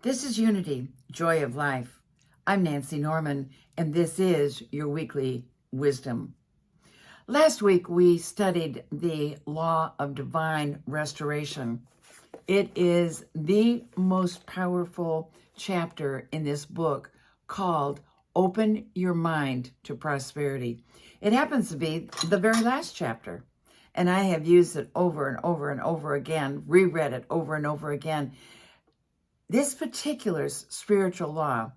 This is Unity, Joy of Life. I'm Nancy Norman, and this is your weekly wisdom. Last week, we studied the law of divine restoration. It is the most powerful chapter in this book called Open Your Mind to Prosperity. It happens to be the very last chapter, and I have used it over and over and over again, reread it over and over again. This particular spiritual law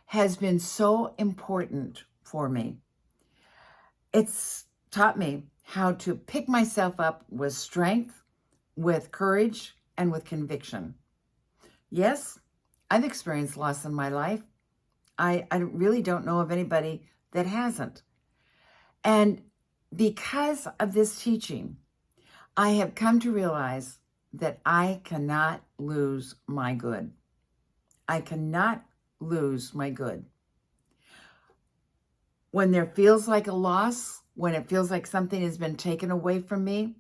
has been so important for me. It's taught me how to pick myself up with strength, with courage, and with conviction. Yes, I've experienced loss in my life. I really don't know of anybody that hasn't. And because of this teaching, I have come to realize that I cannot lose my good. I cannot lose my good. When there feels like a loss, when it feels like something has been taken away from me,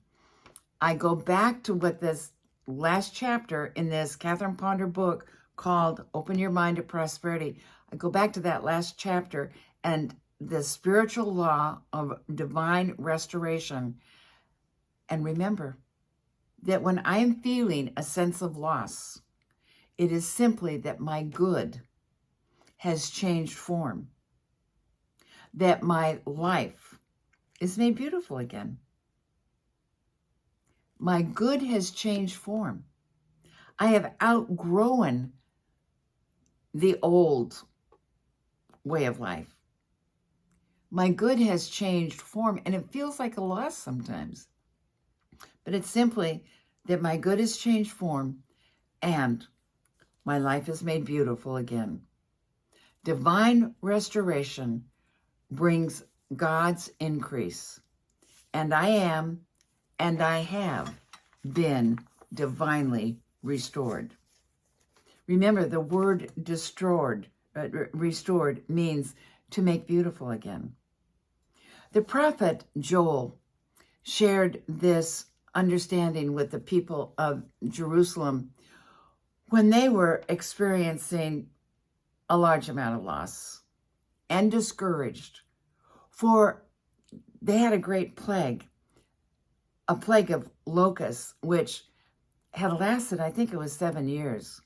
I go back to what this last chapter in this Catherine Ponder book called Open Your Mind to Prosperity. I go back to that last chapter and the spiritual law of divine restoration. And remember that when I am feeling a sense of loss, it is simply that my good has changed form, that my life is made beautiful again. My good has changed form. I have outgrown the old way of life. My good has changed form, and it feels like a loss sometimes. But it's simply that my good has changed form and my life is made beautiful again. Divine restoration brings God's increase. And I am, and I have been divinely restored. Remember, the word restored means to make beautiful again. The prophet Joel shared this understanding with the people of Jerusalem when they were experiencing a large amount of loss and discouraged, for they had a great plague, a plague of locusts, which had lasted, I think it was 7 years.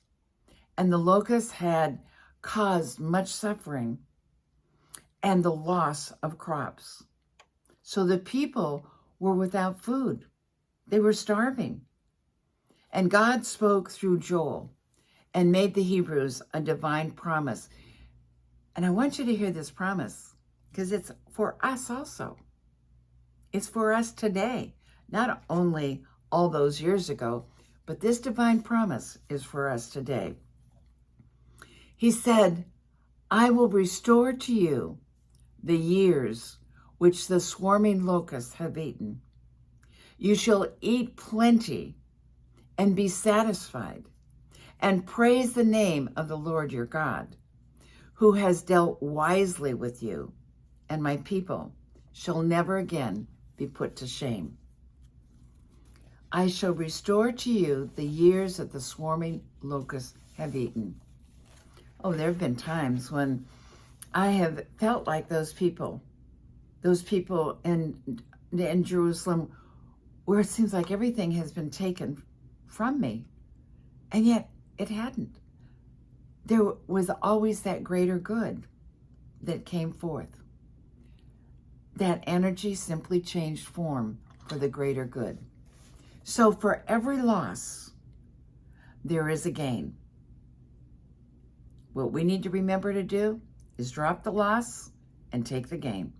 And the locusts had caused much suffering and the loss of crops. So the people were without food. They were starving. And God spoke through Joel and made the Hebrews a divine promise. And I want you to hear this promise because it's for us also. It's for us today, not only all those years ago, but this divine promise is for us today. He said, I will restore to you the years which the swarming locusts have eaten. You shall eat plenty and be satisfied, and praise the name of the Lord your God, who has dealt wisely with you, and my people shall never again be put to shame. I shall restore to you the years that the swarming locusts have eaten. Oh, there have been times when I have felt like those people in Jerusalem, where it seems like everything has been taken from me, and yet it hadn't. There was always that greater good that came forth. That energy simply changed form for the greater good. So for every loss, there is a gain. What we need to remember to do is drop the loss and take the gain.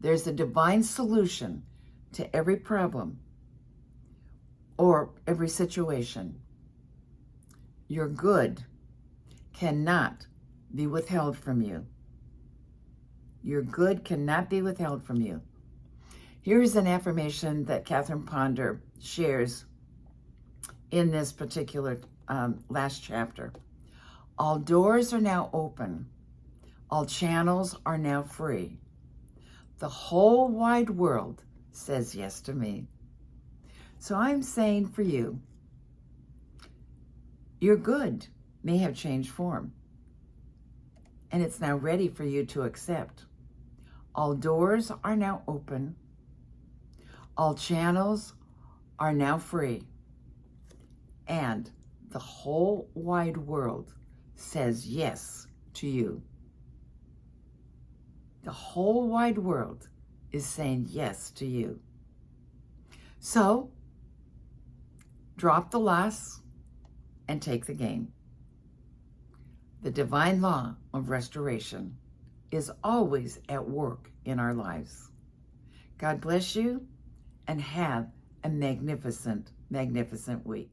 There's a divine solution to every problem or every situation. Your good cannot be withheld from you. Your good cannot be withheld from you. Here's an affirmation that Catherine Ponder shares in this particular last chapter. All doors are now open. All channels are now free. The whole wide world says yes to me. So I'm saying for you, Your good may have changed form, and it's now ready for you to accept. All doors are now open. All channels are now free. And the whole wide world says yes to you. The whole wide world is saying yes to you. So, drop the loss and take the gain. The divine law of restoration is always at work in our lives. God bless you and have a magnificent, magnificent week.